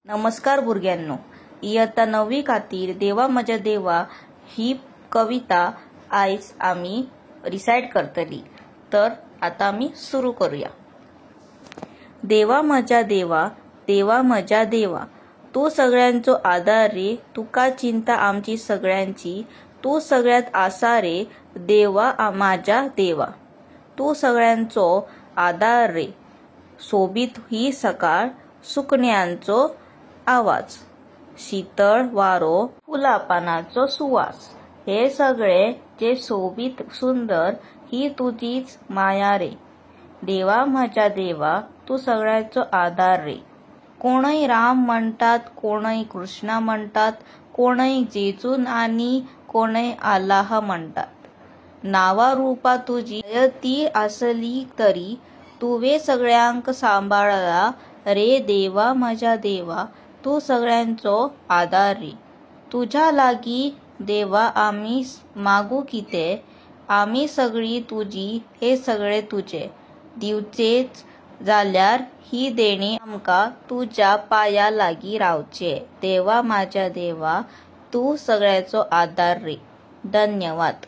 नमस्कार भुरग्यांनो, इयत्ता 9वी खातीर देवा म्हज्या देवा ही कविता आयज आमी रिसायट करतली। तर आता आमी सुरू करूया। देवा म्हज्या देवा, देवा म्हज्या देवा, तू सगळ्यांचो आधार रे, तुका चिंता आमची सगळ्यांची, तू सगळ्यात आसा रे देवा माझ्या देवा, तू सगळ्यांचो आधार रे। सोबीत ही सकाळ, सुकण्यांचो आवाज, शीतळ वारो, फुला पानाचो सुवास, हे सगळे जे सोबीत सुंदर ही तुझीच माया रे। देवा म्हज्या देवा, तू सगळ्यांचो आधार रे। कोणय राम म्हणतात, कोणय कृष्णा म्हणतात, कोणय जेजून आणि कोणय आल्लाह म्हणतात। नावा रूपा तुझी ती असली तरी तुवे सगळ्यांक सांभाळला रे देवा म्हज्या देवा, तू सगळ्यांचो आधार रे। तुझ्या लागी देवा आमी मागू किते, आमी सगळी तुझी हे सगळे तुझे, दिवचेच जाल्यार ही देणी आमका तुझ्या पाया लागी रावचे। देवा म्हज्या देवा, तू सगळ्यांचो आधार रे। धन्यवाद।